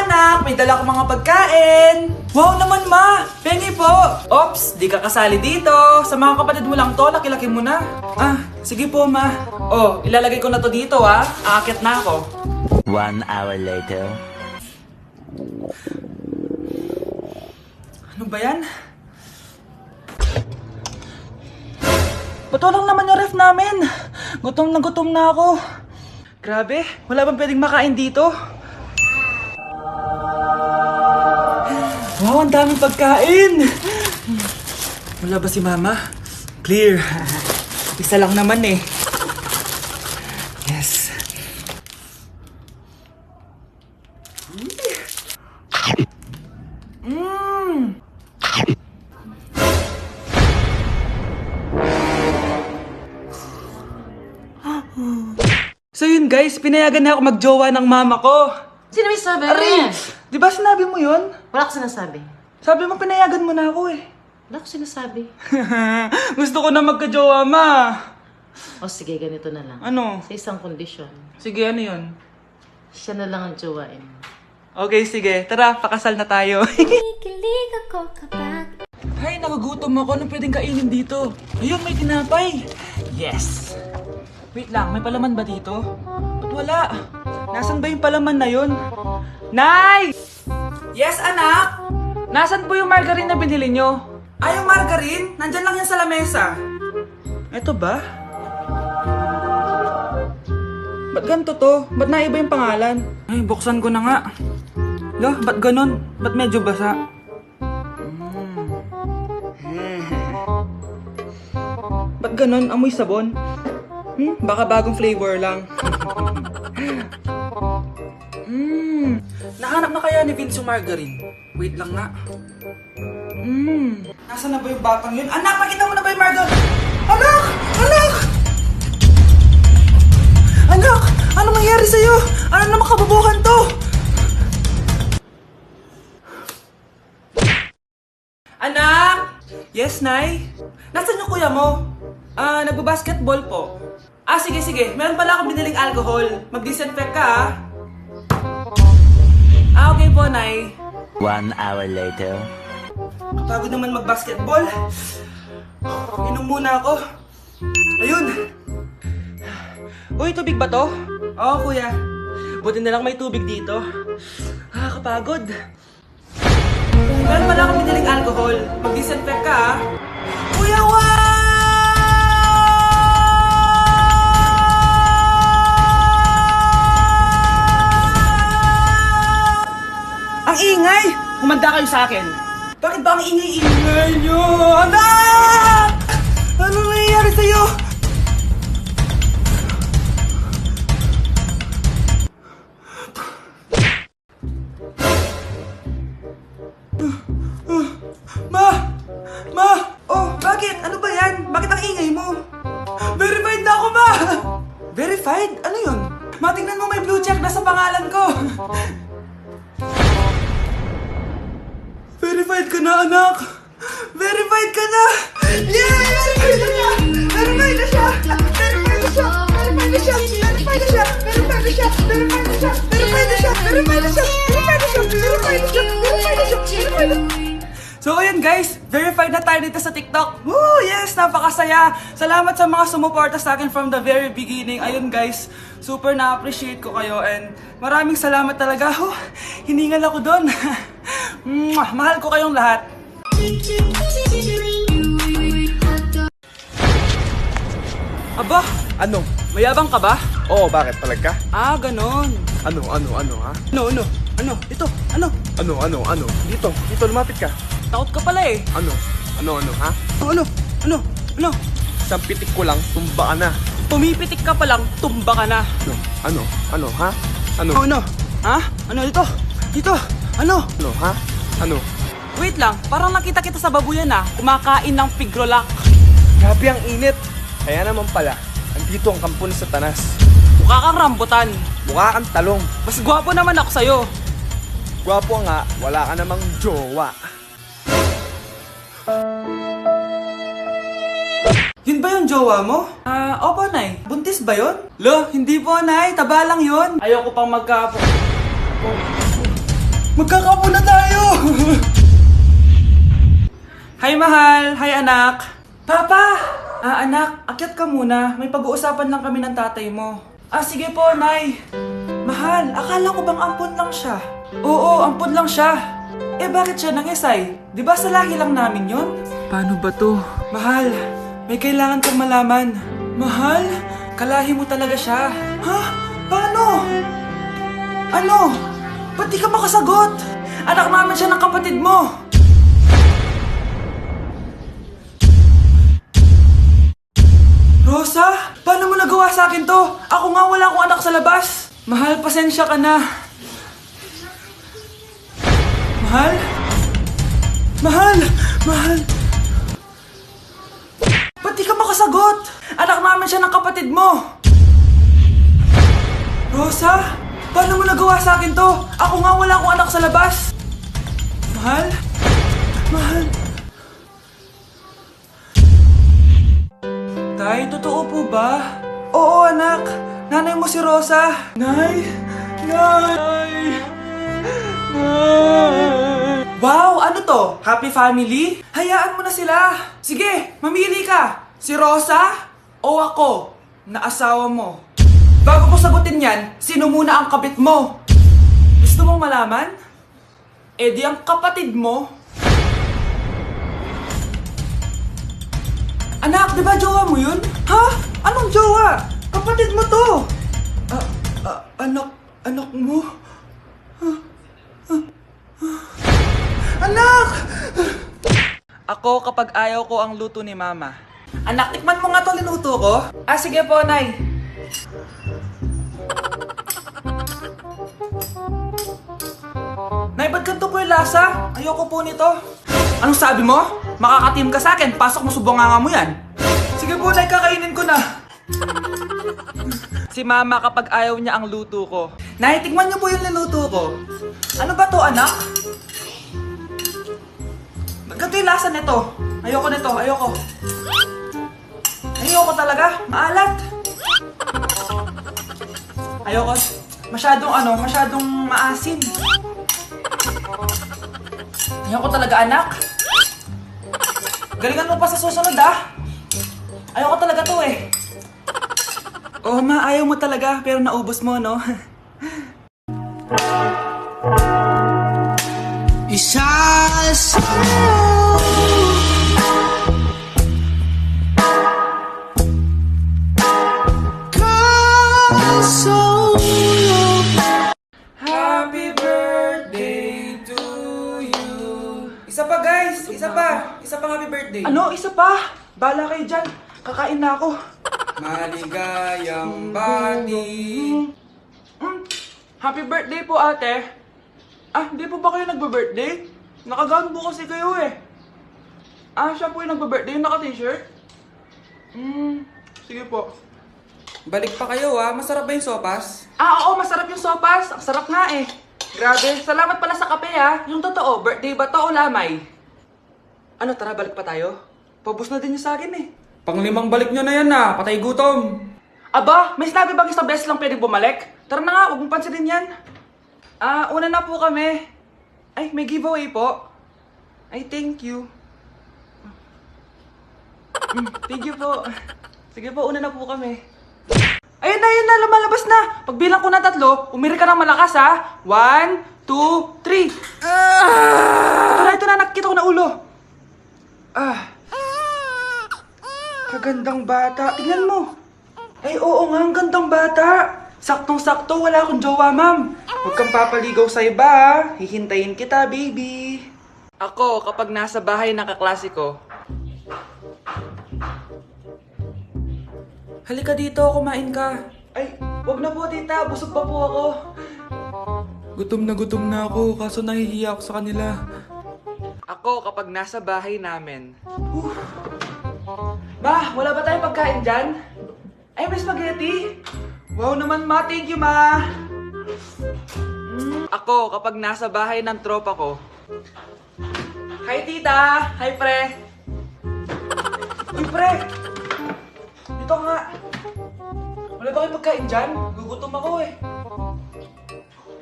anak, may dala akong mga pagkain. Wow naman ma, pengi po. Ops, di ka kasali dito. Sa mga kapatid mo lang to, laki-laki mo na. Ah, sige po ma. Oh, ilalagay ko na to dito ah. Aakyat na ako. 1 hour later. Ano ba yan? Ba't walang naman yung ref namin? Gutom na ako. Grabe, wala bang pwedeng makain dito? Wow, ang daming pagkain! Wala ba si mama? Clear. Isa lang naman eh. Yes. So yun guys, pinayagan na ako magjowa ng mama ko. Sino may sabi? Aray! Di ba sinabi mo yun? Wala ko sinasabi. Sabi mo pinayagan mo na ako eh. Wala ko sinasabi. Gusto ko na magka-jowa, ma. O sige, ganito na lang. Ano? Sa isang kondisyon, Sige, ano yun? siya na lang ang jowain. Okay, sige. Tara, pakasal na tayo. Kikilig ako kapag Ay, nagugutom ako. Anong pwedeng kainin dito? Ayun, may tinapay. Yes. Wait lang, may palaman ba dito? Ba't wala? Nasaan ba yung palaman na yun? Nay! Yes, anak? Nasaan po yung margarine na binili nyo? Ay, yung margarine? Nandyan lang yan sa lamesa. Eto ba? Ba't ganito to? Ba't naiba yung pangalan? Ay, buksan ko na nga. Lo, ba't ganun? Ba't medyo basa? Ba't ganun? Amoy sabon? Baka bagong flavor lang. Nahanap na kaya ni Vince yung margarine? Wait lang nga. Nasaan na ba yung batang yun? Anak, nakita mo na ba yung margarine? Anak! Anak! Anak! Ano mangyari sa'yo? Ano naman kababuhan to? Anak! Yes, Nay? Nasaan yung kuya mo? Nagbabasketball po. Sige, sige. Meron pala akong biniling alcohol. Mag-disinfect ka, okay po, Nay. 1 hour later. Kapagod naman mag-basketball. Inom muna ako. Ayun. Uy, tubig ba to? Oo, kuya. Buti na lang may tubig dito. Kapagod. Meron pala akong biniling alcohol. Mag-disinfect ka, Kuya, Ang ingay! Humanda kayo sa akin. Bakit ba ang ingay-ingay nyo? Anak! Ano nangyayari sa'yo? Ma! Ma! Oh, bakit? Ano ba yan? Bakit ang ingay mo? Verified na ako, ma! Verified? Ano yun? Ma, tingnan mo may blue check na sa pangalan ko. Verified ka na, anak! Verified ka na! Yay! Verified na siya! Verified na siya! Verified na siya! Verified na siya! Verified na siya! Verified na siya! Verified na siya! Verified na siya! Verified na siya! Verified na siya! Verified na siya! Verified na siya! Verified na siya! So ayun guys, verified na tayo dito sa TikTok. Woo! Yes! Napakasaya! Salamat sa mga sumuporta sa akin from the very beginning. Ayun guys, super na-appreciate ko kayo and maraming salamat talaga. Hiningal ako doon. Mahal ko kayong lahat. Aba, Ano? mayabang ka ba? Oo, bakit? Palag ka? Ganon. Ano, ha? Ano? Ito, ano? Ano? Dito, lumapit ka. Takot ka pala eh. Ano, ha? Ano? Isang pitik ko lang, tumba ka na. Pumipitik ka pa lang, tumba ka na. Ano, ha? Ano, Ano? Ha? Ano dito? Dito? Ano? ha? Ano? Wait lang, parang nakita kita sa babuyan kumakain ng pigrolak. Grabe ang init. Kaya naman pala, andito ang kampo ni Satanas. Mukha kang rambutan. Mukha kang talong. Mas gwapo naman ako sa'yo. Gwapo nga, wala ka namang jowa. Yun ba yung jowa mo? Opo, Nay. Buntis ba yun? Lo, hindi po, Nay. Taba lang yun. Ayoko pang magkapo. Magkakapo na tayo! Hi, mahal! Hi, anak! Papa! Anak, akyat ka muna. May pag-uusapan lang kami ng tatay mo. Sige po, Nay. Mahal, akala ko bang ampun lang siya? Oo, ampun lang siya. Bakit siya nangisay? Di ba sa lahi lang namin yon? Paano ba to? Mahal, may kailangan kang malaman. Mahal? Kalahi mo talaga siya. Ha? Paano? Ano? Ba't di ka makasagot? Anak namin siya ng kapatid mo. Rosa? Paano mo nagawa sa akin to? Ako nga wala akong anak sa labas. Mahal, pasensya ka na. Mahal? Mahal? Mahal? Ba't di ka makasagot? Anak namin siya ng kapatid mo. Rosa? Paano mo nagawa sa akin to? Ako nga wala akong anak sa labas. Mahal? Mahal? Tay, totoo po ba? Oo, anak. Nanay mo si Rosa. Nay? Nay? Nay? Wow, ano to? Happy family? Hayaan mo na sila. Sige, mamili ka. Si Rosa o ako na asawa mo? Bago ko sagutin yan, sino muna ang kabit mo? Gusto mong malaman? Di ang kapatid mo. Anak, di ba jowa mo yun? Ha? Anong jowa? Kapatid mo to. Anak mo? Anak! Ako kapag ayaw ko ang luto ni Mama. Anak, tikman mo nga to linuto ko. Sige po, Nay. Nay, ba't ganito po yung lasa? Ayoko po nito. Anong sabi mo? Makakatim ka sa akin, pasok mo sa bunganga mo yan. Sige po, Nay, kakainin ko na. Si Mama kapag ayaw niya ang luto ko. Nay, tikman niyo po yung niluto ko. Ano ba to, anak? Ganito yung lasa nito. Ayoko nito, ayoko. Ayoko talaga, maalat. Ayoko. Masyadong maasim. Ayoko talaga, anak. Galingan mo pa sa susunod, Ayoko talaga to eh. Oh, Ma, ayaw mo talaga, pero naubos mo, no? Happy birthday to you. Isa pa, guys. Isa pa pang happy birthday. Ano? Isa pa? Bala kayo dyan. Kakain na ako. Maligayang bati. Happy birthday po, ate. Hindi po ba kayo nagbe-birthday? Nakagown po kasi kayo eh. Siya po yung nagbe-birthday, yung naka-t-shirt? Sige po. Balik pa kayo masarap ba yung sopas? Oo, masarap yung sopas. Ang sarap nga eh. Grabe, salamat pala sa kape Yung totoo, birthday ba to o lamay? Ano, tara, balik pa tayo? Paubos na din niya sa akin eh. Pang-limang balik nyo na yan patay gutom. Aba, may sinabi bang isang beses lang pwede bumalik? Tara na nga, huwag mong pansinin yan. Una na po kami. Ay, may giveaway po. Ay, thank you. Thank you po. Sige po, una na po kami. Ayun na, lumalabas na. Pagbilang ko na 3, umiri ka ng malakas 1, 2, 3. Ito na, nakikita ko na ulo. Kagandang bata. Tingnan mo. Ay, oo nga, ang gandang bata. Saktong-sakto, wala akong jowa, ma'am. Huwag kang papaligaw sa iba, hihintayin kita, baby. Ako, kapag nasa bahay ng kaklase ko. Halika dito, kumain ka. Ay, wag na po, tita. Busog pa po ako. Gutom na ako, kaso nahihiya ako sa kanila. Ako, kapag nasa bahay namin. Ma, wala ba tayong pagkain dyan? Ay, may spaghetti. Wow naman, ma. Thank you, ma. Ako, kapag nasa bahay ng tropa ko. Hi, tita. Hi, pre. Uy, pre. Dito nga. Wala ba kayong pagkain dyan? Gugutom ako eh.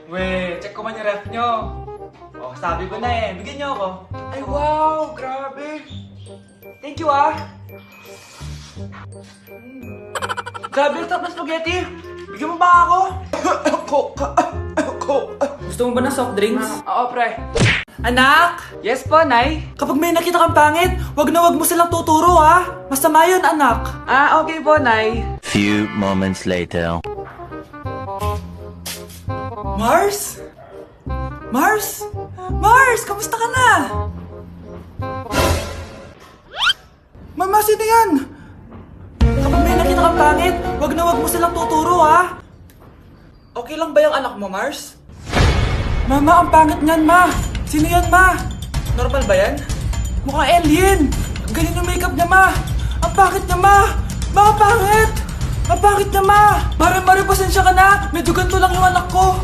Weh, check ko man yung ref nyo. Oh, sabi ko na eh. Bigyan niyo ako. Ay, wow! Grabe! Thank you, ah! Grabe, ang sarap na spaghetti! Bigyan mo ba ako? Coke! Gusto mo ba ng soft drinks? Oo, pre. Anak! Yes po, Nay. Kapag may nakita kang pangit, wag na wag mo silang tuturo, ha? Masama yun, anak. Okay po, Nay. Few moments later. Mars? Mars? Mars, kamusta ka na? Mama, sino yan? Kapag may nakita kang pangit, wag na wag mo silang tuturo, ha? Okay lang ba yung anak mo, Mars? Mama, ang pangit niyan, ma. Sino yan, ma? Normal ba yan? Mukhang alien. Ang galing yung makeup niya, ma. Ang pangit niya, ma. Ma, ang pangit. Ang pangit niya, ma. Mare, pasensya ka na. Medyo ganito lang yung anak ko.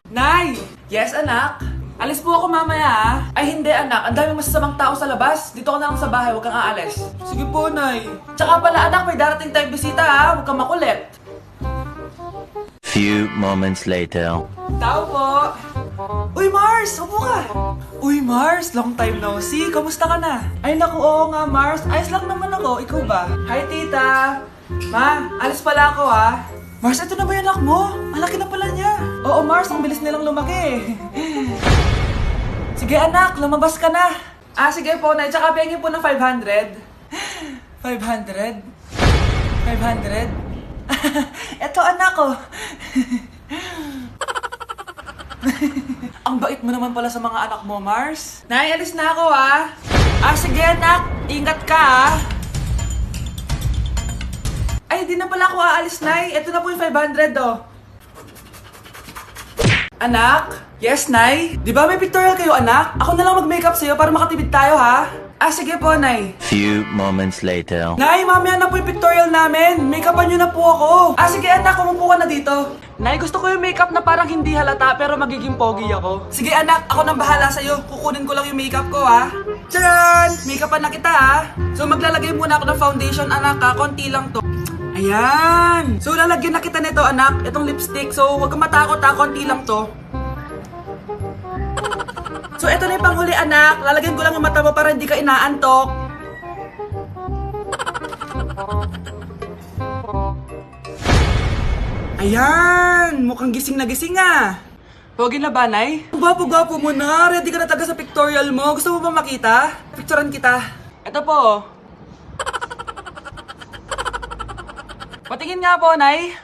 Nay! Yes, anak? Alis po ako mamaya, ha? Ay, hindi, anak. Ang daming masasamang tao sa labas. Dito ka na lang sa bahay. Huwag kang aalis. Sige po, Nay. Tsaka pala, anak, may darating tayong bisita, ha? Huwag kang makulit. Few moments later. Tao po. Uy, Mars! Upo ka! Uy, Mars! Long time no see. Kamusta ka na? Ay, naku, oo nga, Mars. Ayos lang naman ako. Ikaw ba? Hi, tita. Ma, alis pala ako, ha? Mars, ito na ba yung anak mo? Malaki na pala niya. Oo, Mars, ang bilis nilang lumaki. Sige, anak, lumabas ka na. Sige po, Nay. Tsaka pengin po ng 500. 500? 500? Eto, anak ko. Ang bait mo naman pala sa mga anak mo, Mars. Nay, alis na ako, ha? Sige, anak. Ingat ka, ha? Ay, di na pala ako aalis, Nay. Ito na po yung 500, oh. Anak? Yes, Nay? Di ba may pictorial kayo, anak? Ako na lang mag-makeup sa'yo para makatipid tayo, ha? Sige po, Nay. Few moments later. Nay, mamaya na po yung pictorial namin. Make-upan nyo na po ako. Sige, anak. Umupo ka na dito. Nay, gusto ko yung makeup na parang hindi halata pero magiging pogi ako. Sige, anak. Ako nang bahala sa'yo. Kukunin ko lang yung makeup ko, ha? Charan! Make-upan na kita, ha? So, maglalagay muna ako ng foundation, anak, ha? Konti lang to. Ayan! So, lalagyan na kita nito, anak. Itong lipstick. So, huwag kang matakot, ha? Konti lang to. So, ito na yung panghuli, anak. Lalagyan ko lang yung mata mo para hindi ka inaantok. Ayan! Mukhang gising na gising, ah. Pogi na ba, Nay? Gwapo-gwapo mo na. Ready ka na taga sa pictorial mo. Gusto mo ba makita? Picturean kita. Ito po. Patingin nga po, Nay.